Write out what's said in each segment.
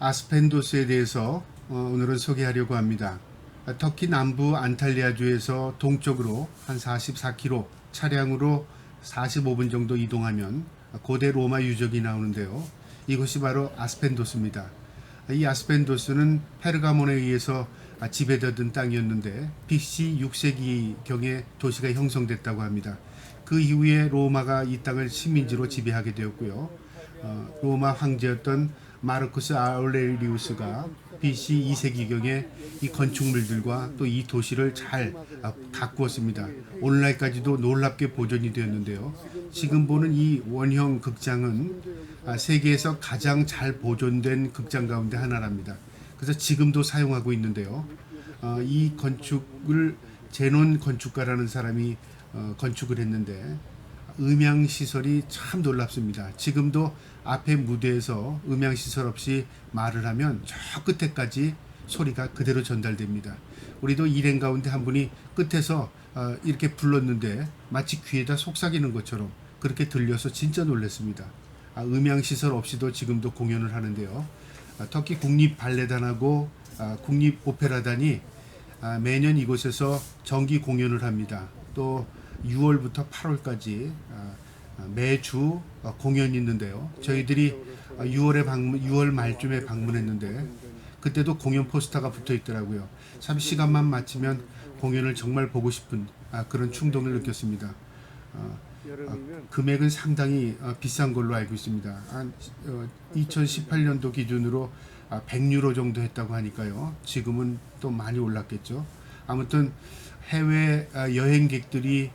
아스펜도스에 대해서 오늘은 소개하려고 합니다. 터키 남부 안탈리아주에서 동쪽으로 한 44km 차량으로 45분 정도 이동하면 고대 로마 유적이 나오는데요. 이곳이 바로 아스펜도스입니다. 이 아스펜도스는 페르가몬에 의해서 지배되던 땅이었는데 BC 6세기경에 도시가 형성됐다고 합니다. 그 이후에 로마가 이 땅을 식민지로 지배하게 되었고요. 로마 황제였던 마르쿠스 아울레리우스가 BC 2세기경에 이 건축물들과 또 이 도시를 잘 가꾸었습니다. 오늘날까지도 놀랍게 보존이 되었는데요. 지금 보는 이 원형 극장은 세계에서 가장 잘 보존된 극장 가운데 하나랍니다. 그래서 지금도 사용하고 있는데요. 이 건축을 제논 건축가라는 사람이 건축을 했는데 음향시설이 참 놀랍습니다. 지금도 앞에 무대에서 음향시설 없이 말을 하면 저 끝에까지 소리가 그대로 전달됩니다. 우리도 일행 가운데 한 분이 끝에서 이렇게 불렀는데 마치 귀에다 속삭이는 것처럼 그렇게 들려서 진짜 놀랐습니다. 음향시설 없이도 지금도 공연을 하는데요. 터키 국립발레단하고 국립오페라단이 매년 이곳에서 정기 공연을 합니다. 또 6월부터 8월까지 매주 공연이 있는데요. 저희들이 6월 말쯤에 방문했는데 그때도 공연 포스터가 붙어 있더라고요. 참 시간만 맞추면 공연을 정말 보고 싶은 그런 충동을 느꼈습니다. 금액은 상당히 비싼 걸로 알고 있습니다. 2018년도 기준으로 100유로 정도 했다고 하니까요. 지금은 또 많이 올랐겠죠. 아무튼 해외 여행객들이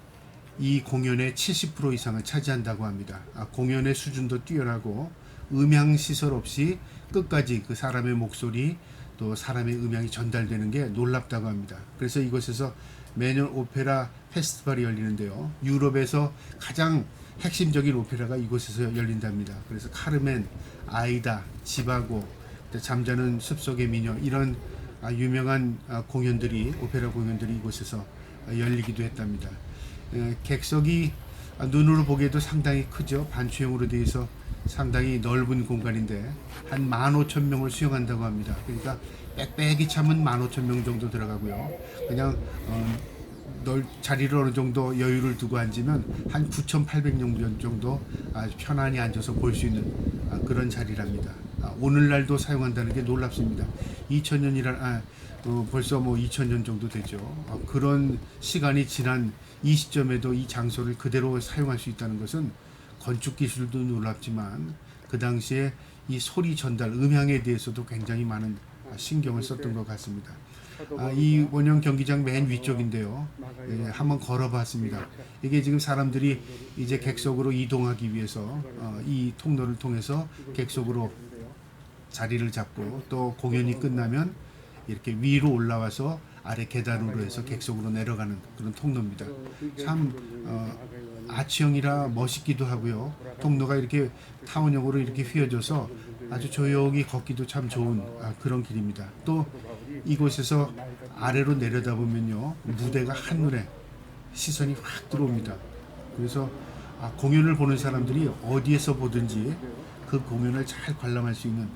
이 공연의 70% 이상을 차지한다고 합니다. 공연의 수준도 뛰어나고 음향시설 없이 끝까지 그 사람의 목소리 또 사람의 음향이 전달되는 게 놀랍다고 합니다. 그래서 이곳에서 매년 오페라 페스티벌이 열리는데요. 유럽에서 가장 핵심적인 오페라가 이곳에서 열린답니다. 그래서 카르멘, 아이다, 지바고, 잠자는 숲속의 미녀 이런 유명한 공연들이 오페라 공연들이 이곳에서 열리기도 했답니다. 객석이 눈으로 보기에도 상당히 크죠. 반추형으로 되어 있어 상당히 넓은 공간인데 한 15,000명을 수용한다고 합니다. 그러니까 빽빽이 차면 15,000명 정도 들어가고요. 그냥 자리를 어느 정도 여유를 두고 앉으면 한 9,800명 정도 아주 편안히 앉아서 볼 수 있는 그런 자리랍니다. 오늘날도 사용한다는 게 놀랍습니다. 2000년이라 벌써 뭐 2000년 정도 되죠. 그런 시간이 지난 이 시점에도 이 장소를 그대로 사용할 수 있다는 것은 건축 기술도 놀랍지만 그 당시에 이 소리 전달, 음향에 대해서도 굉장히 많은 신경을 썼던 것 같습니다. 이 원형 경기장 맨 위쪽인데요. 한번 걸어봤습니다. 이게 지금 사람들이 이제 객석으로 이동하기 위해서 이 통로를 통해서 객석으로 자리를 잡고 또 공연이 끝나면 이렇게 위로 올라와서 아래 계단으로 해서 객석으로 내려가는 그런 통로입니다. 참 아치형이라 멋있기도 하고요. 통로가 이렇게 타원형으로 이렇게 휘어져서 아주 조용히 걷기도 참 좋은 그런 길입니다. 또 이곳에서 아래로 내려다보면요. 무대가 한눈에 시선이 확 들어옵니다. 그래서 공연을 보는 사람들이 어디에서 보든지 그 공연을 잘 관람할 수 있는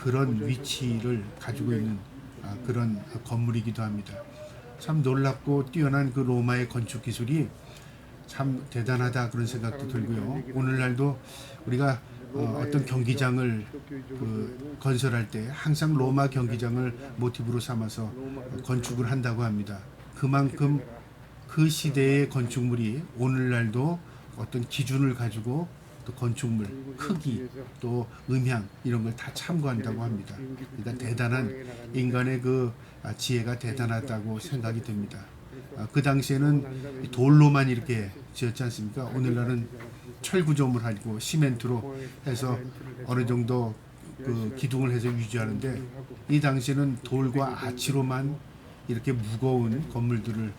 그런 위치를 가지고 있는 그런 건물이기도 합니다. 참 놀랍고 뛰어난 그 로마의 건축 기술이 참 대단하다 그런 생각도 들고요. 오늘날도 우리가 어떤 경기장을 건설할 때 항상 로마 경기장을 모티브로 삼아서 건축을 한다고 합니다. 그만큼 그 시대의 건축물이 오늘날도 어떤 기준을 가지고 또 건축물, 크기, 또 음향 이런 걸 다 참고한다고 합니다. 그러니까 대단한 인간의 그 지혜가 대단하다고 생각이 됩니다. 그 당시에는 돌로만 이렇게 지었지 않습니까? 오늘날은 철구조물 하고 시멘트로 해서 어느 정도 그 기둥을 해서 유지하는데 이 당시에는 돌과 아치로만 이렇게 무거운 건물들을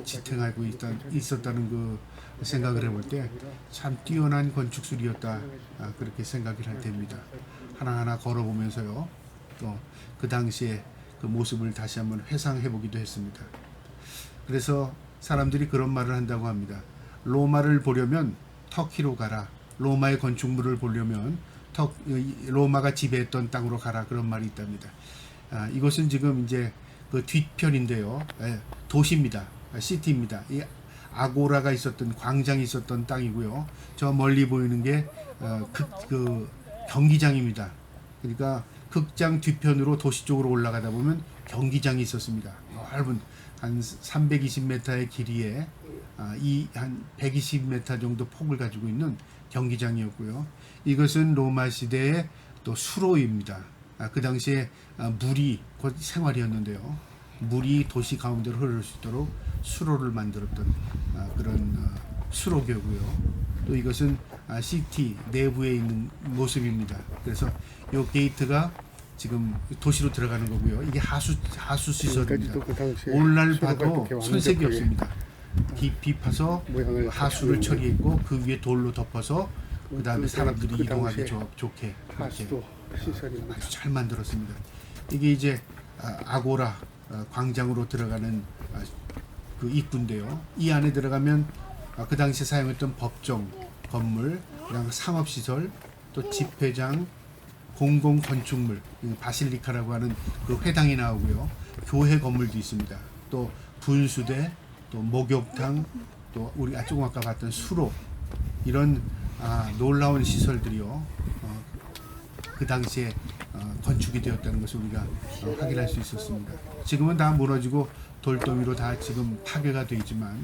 지탱하고 있었다는 그 생각을 해볼 때 참 뛰어난 건축술이었다 그렇게 생각을 할 때입니다. 하나하나 걸어보면서요 또 그 당시에 그 모습을 다시 한번 회상해 보기도 했습니다. 그래서 사람들이 그런 말을 한다고 합니다. 로마를 보려면 터키로 가라. 로마의 건축물을 보려면 로마가 지배했던 땅으로 가라 그런 말이 있답니다. 이것은 지금 이제 그 뒤편인데요. 도시입니다. 시티입니다. 이 아고라가 있었던 광장이 있었던 땅이고요. 저 멀리 보이는 게 그 경기장입니다. 그러니까 극장 뒤편으로 도시 쪽으로 올라가다 보면 경기장이 있었습니다. 넓은 한 320m의 길이에 한 120m 정도 폭을 가지고 있는 경기장이었고요. 이것은 로마 시대의 또 수로입니다. 그 당시에 물이 곧 생활이었는데요. 물이 도시 가운데로 흐를 수 있도록 수로를 만들었던 그런 수로교고요. 또 이것은 시티 내부에 있는 모습입니다. 그래서 이 게이트가 지금 도시로 들어가는 거고요. 이게 하수 시설입니다. 오늘날 봐도 손색이 없습니다. 깊이 파서 하수를 처리했고 그 위에 돌로 덮어서 그 다음에 사람들이 이동하기 좋게 이렇게 아주 잘 만들었습니다. 이게 이제 아고라 광장으로 들어가는 그 입구인데요. 이 안에 들어가면 그 당시 사용했던 법정 건물, 그다음 상업시설, 또 집회장, 공공건축물, 바실리카라고 하는 그 회당이 나오고요. 교회 건물도 있습니다. 또 분수대, 또 목욕탕, 또 우리가 조금 아까 봤던 수로, 이런 놀라운 시설들이요. 그 당시에 건축이 되었다는 것을 우리가 확인할 수 있었습니다. 지금은 다 무너지고 돌더미로 다 지금 파괴가 되지만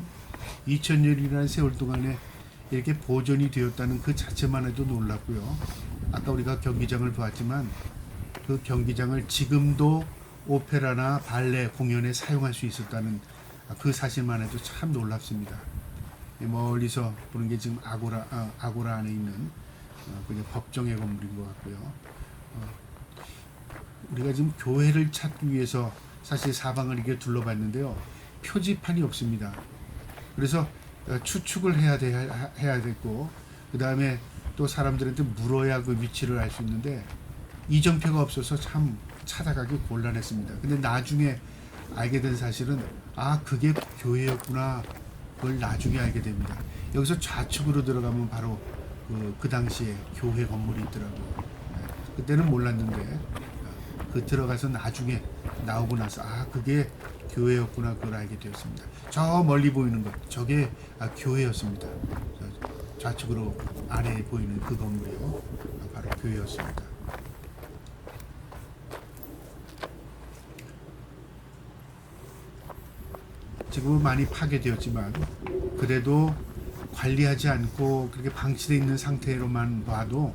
2000년이라는 세월 동안에 이렇게 보존이 되었다는 그 자체만 해도 놀랍고요. 아까 우리가 경기장을 보았지만 그 경기장을 지금도 오페라나 발레 공연에 사용할 수 있었다는 그 사실만 해도 참 놀랍습니다. 멀리서 보는 게 지금 아고라 안에 있는 그냥 법정의 건물인 것 같고요. 우리가 지금 교회를 찾기 위해서 사실 사방을 이렇게 둘러봤는데요. 표지판이 없습니다. 그래서 추측을 해야 됐고, 그 다음에 또 사람들한테 물어야 그 위치를 알 수 있는데 이정표가 없어서 참 찾아가기 곤란했습니다. 근데 나중에 알게 된 사실은 그게 교회였구나. 그걸 나중에 알게 됩니다. 여기서 좌측으로 들어가면 바로 그 당시에 교회 건물이 있더라고요. 그때는 몰랐는데 그 들어가서 나중에 나오고 나서 그게 교회였구나 그걸 알게 되었습니다. 저 멀리 보이는 것 저게 교회였습니다. 좌측으로 아래에 보이는 그 건물이요 바로 교회였습니다. 지금은 많이 파괴되었지만 그래도 관리하지 않고 그렇게 방치되어 있는 상태로만 봐도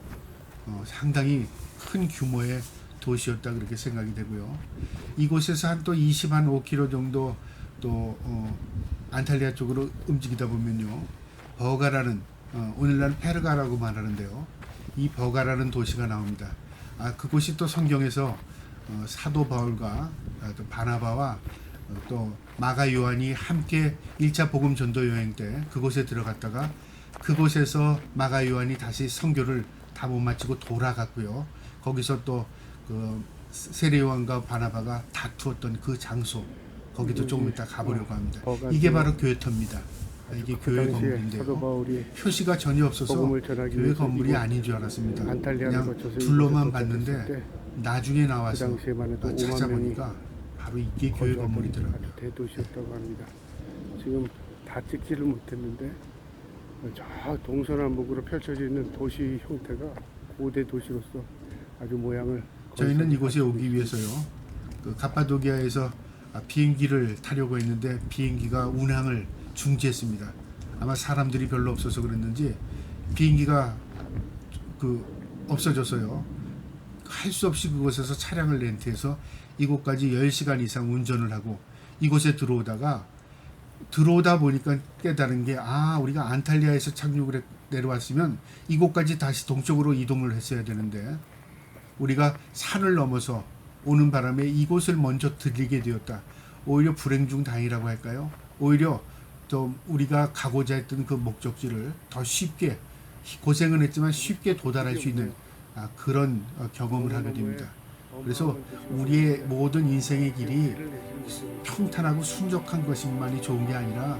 상당히 큰 규모의 도시였다 그렇게 생각이 되고요. 이곳에서 한 또 25km 정도 또 안탈리아 쪽으로 움직이다 보면요. 버가라는 오늘날 페르가라고 말하는데요. 이 버가라는 도시가 나옵니다. 그곳이 또 성경에서 사도 바울과 또 바나바와 또 마가 요한이 함께 1차 복음 전도 여행 때 그곳에 들어갔다가 그곳에서 마가 요한이 다시 선교를 다 못 마치고 돌아갔고요. 거기서 또 그 세례 요한과 바나바가 다투었던 그 장소 거기도 조금 이따 가보려고 합니다. 이게 바로 교회터입니다. 이게 교회 건물인데요. 표시가 전혀 없어서 교회 건물이 아닌 줄 알았습니다. 그냥 둘로만 봤는데 나중에 나와서 찾아보니까 바로 이게 교회 건물이더라고요. 대도시였다고 합니다. 지금 다 찍지를 못했는데 저 동서남북으로 펼쳐져 있는 도시 형태가 고대 도시로서 아주 모양을 저희는 이곳에 오기 위해서요. 그 카파도기아에서 비행기를 타려고 했는데 비행기가 운항을 중지했습니다. 아마 사람들이 별로 없어서 그랬는지 비행기가 없어졌어요. 할 수 없이 그곳에서 차량을 렌트해서 이곳까지 10시간 이상 운전을 하고 이곳에 들어오다 보니까 깨달은 게 우리가 안탈리아에서 착륙을 내려왔으면 이곳까지 다시 동쪽으로 이동을 했어야 되는데 우리가 산을 넘어서 오는 바람에 이곳을 먼저 들리게 되었다. 오히려 불행 중 다행이라고 할까요? 오히려 또 우리가 가고자 했던 그 목적지를 더 쉽게 고생은 했지만 쉽게 도달할 수 있는 그런 경험을 하게 됩니다. 그래서 우리의 모든 인생의 길이 평탄하고 순적한 것만이 좋은 게 아니라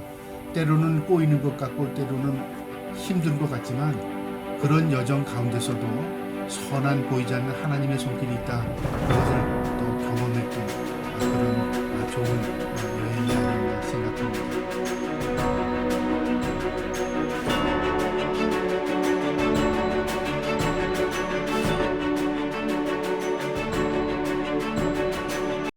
때로는 꼬이는 것 같고 때로는 힘든 것 같지만 그런 여정 가운데서도 선한 보이지 않는 하나님의 손길이 있다.